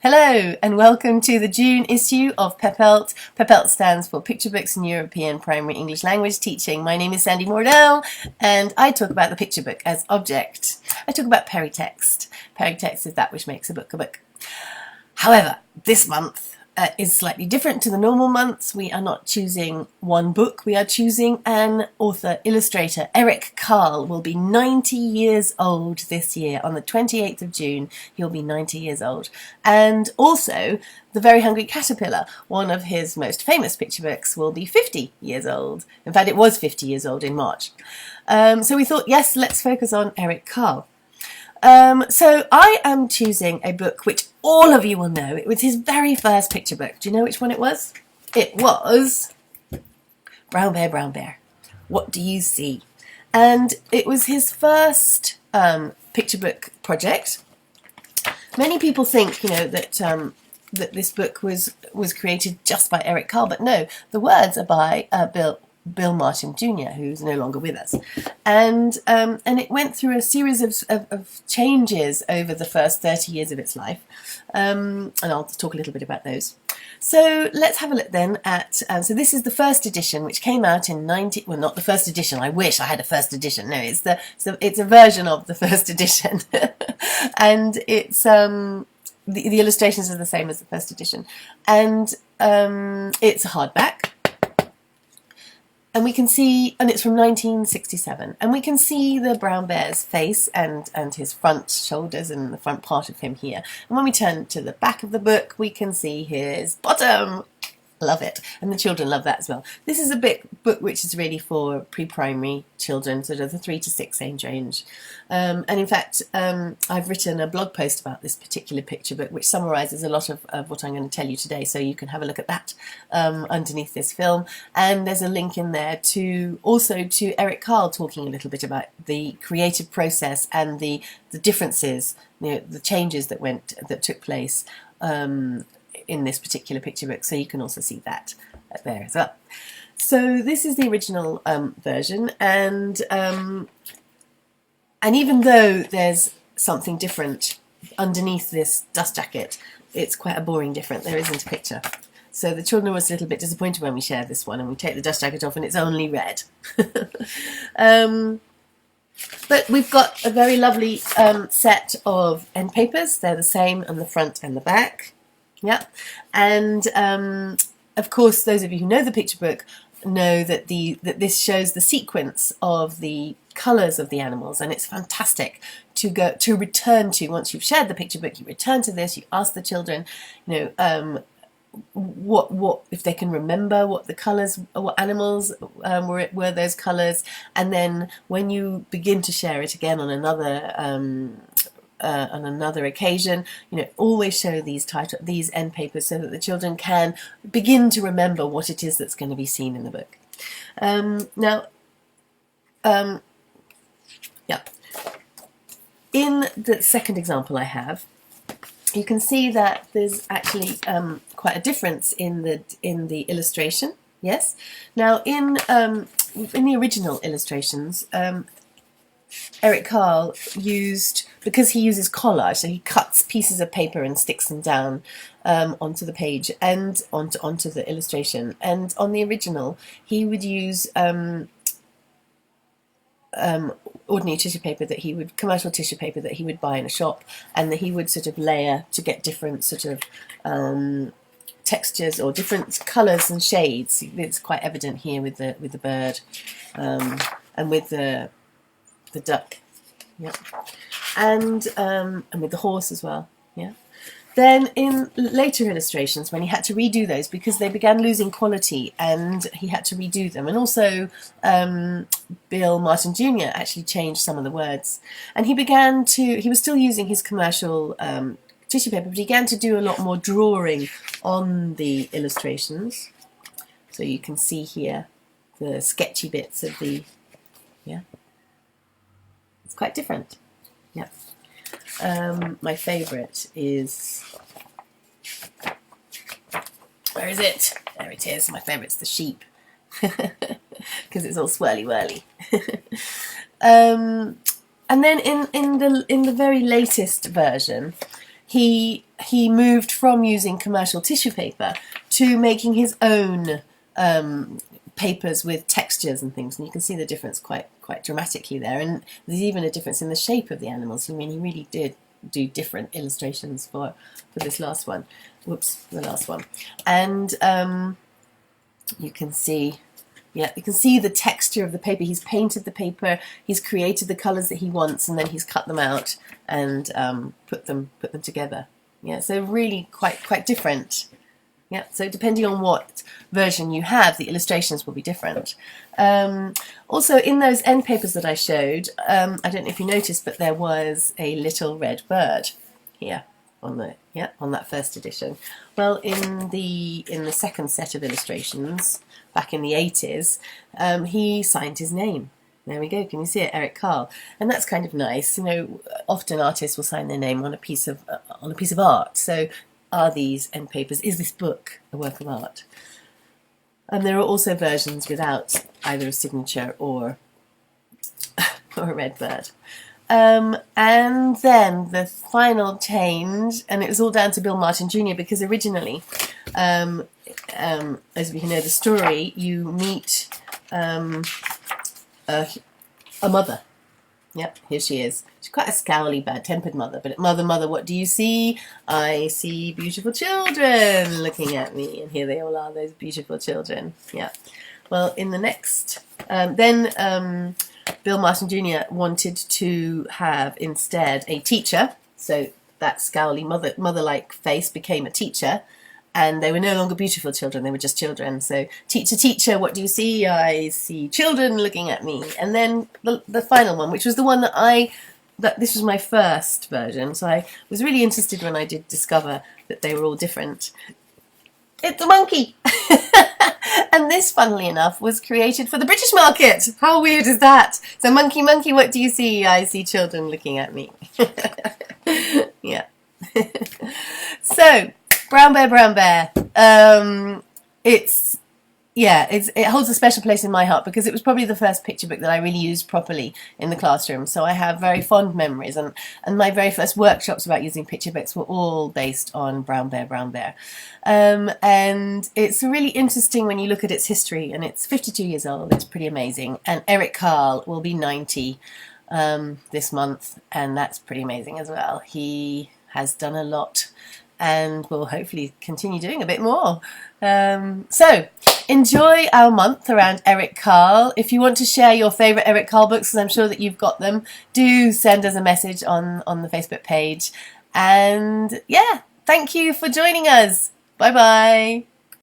Hello and welcome to the June issue of PEPELT. PEPELT stands for Picture Books and European Primary English Language Teaching. My name is Sandie Mourão and I talk about the picture book as object. I talk about peritext. Peritext is that which makes a book a book. However, this month is slightly different to the normal months. We are not choosing one book, we are choosing an author, illustrator. Eric Carle will be 90 years old this year. On the 28th of June, he'll be 90 years old. And also, The Very Hungry Caterpillar, one of his most famous picture books, will be 50 years old. In fact, it was 50 years old in March. So we thought, yes, let's focus on Eric Carle. So I am choosing a book which all of you will know. It was his very first picture book. Do you know which one it was? It was Brown Bear, Brown Bear, What Do You See? And it was his first picture book project. Many people think, that that this book was created just by Eric Carle, but no, the words are by Bill Martin Jr., who's no longer with us, and it went through a series of changes over the first 30 years of its life, and I'll talk a little bit about those. So let's have a look then at, so this is the first edition, which came out in well, not the first edition, I wish I had a first edition, no, it's a version of the first edition, and it's, the illustrations are the same as the first edition, and it's a hardback. And we can see, and it's from 1967, and we can see the brown bear's face and his front shoulders and the front part of him here. And when we turn to the back of the book, we can see his bottom. Love it. And the children love that as well. This is a book which is really for pre-primary children, sort of the 3 to 6 age range. And in fact, I've written a blog post about this particular picture book, which summarises a lot of what I'm going to tell you today. So you can have a look at that underneath this film. And there's a link in there also to Eric Carle talking a little bit about the creative process and the differences, the changes that took place in this particular picture book, so you can also see that there as well. So this is the original version, and even though there's something different underneath this dust jacket, it's quite a boring different. There isn't a picture. So the children were a little bit disappointed when we shared this one and we take the dust jacket off and it's only red. But we've got a very lovely set of end papers. They're the same on the front and the back. Yeah, and of course, those of you who know the picture book know that this shows the sequence of the colours of the animals, and it's fantastic to return to. Once you've shared the picture book, you return to this. You ask the children, what if they can remember what the colours, what animals were those colours, and then when you begin to share it again on another occasion, always show these end papers so that the children can begin to remember what it is that's going to be seen in the book. In the second example I have, you can see that there's actually quite a difference in the illustration. Yes. Now in the original illustrations, Eric Carle because he uses collage, so he cuts pieces of paper and sticks them down onto the page and onto the illustration. And on the original, he would use ordinary tissue paper commercial tissue paper that he would buy in a shop, and that he would sort of layer to get different sort of textures or different colours and shades. It's quite evident here with the bird and with the duck, yeah, and with the horse as well, yeah. Then in later illustrations, when he had to redo those because they began losing quality, and he had to redo them, and also Bill Martin Jr. actually changed some of the words, and he was still using his commercial tissue paper, but he began to do a lot more drawing on the illustrations. So you can see here the sketchy bits of yeah. It's quite different. Yeah. My favourite is, where is it? There it is. My favourite's the sheep, because it's all swirly whirly. And then in the very latest version, he moved from using commercial tissue paper to making his own papers with textures and things, and you can see the difference quite dramatically there. And there's even a difference in the shape of the animals. I mean, he really did do different illustrations for this last one. Whoops, the last one. And you can see, yeah, you can see the texture of the paper. He's painted the paper, he's created the colours that he wants, and then he's cut them out and put them together. Yeah, so really quite different. Yeah, so depending on what version you have, the illustrations will be different. Also, in those end papers that I showed, I don't know if you noticed, but there was a little red bird here on that first edition. Well, in the second set of illustrations back in the 80s, he signed his name. There we go. Can you see it, Eric Carle? And that's kind of nice. You know, often artists will sign their name on a piece of art. So, are these end papers? Is this book a work of art? And there are also versions without either a signature or a red bird. And then the final change, and it was all down to Bill Martin Jr. because originally, as we know the story, you meet a mother. Yep, here she is. She's quite a scowly, bad-tempered mother. But mother, what do you see? I see beautiful children looking at me. And here they all are, those beautiful children. Yeah. Well, in the next... Bill Martin Jr. wanted to have instead a teacher. So that scowly mother-like face became a teacher. And they were no longer beautiful children, they were just children. So, teacher, what do you see? I see children looking at me. And then the final one, which was the one that this was my first version, so I was really interested when I did discover that they were all different. It's a monkey! And this, funnily enough, was created for the British market. How weird is that? So, monkey, what do you see? I see children looking at me. Yeah. So... Brown Bear. It holds a special place in my heart because it was probably the first picture book that I really used properly in the classroom. So I have very fond memories, and my very first workshops about using picture books were all based on Brown Bear. And it's really interesting when you look at its history, and it's 52 years old. It's pretty amazing. And Eric Carle will be 90 this month, and that's pretty amazing as well. He has done a lot and will hopefully continue doing a bit more. So, enjoy our month around Eric Carle. If you want to share your favourite Eric Carle books, because I'm sure that you've got them, do send us a message on the Facebook page. And yeah, thank you for joining us. Bye-bye.